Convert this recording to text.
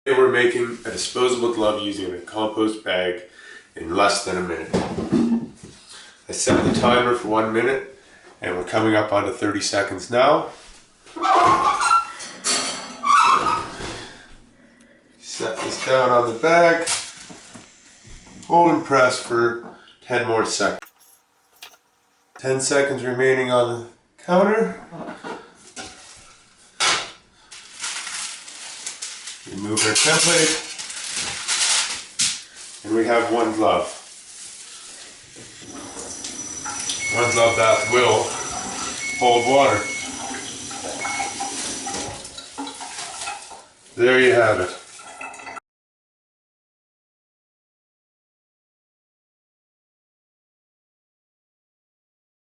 Today we're making a disposable glove using a compost bag in less than a minute. I set the timer for 1 minute and we're coming up onto 30 seconds now. Set this down on the bag, hold and press for 10 more seconds. 10 seconds remaining on the counter. Remove our template, and we have one glove. One glove bath will hold water. There you have it.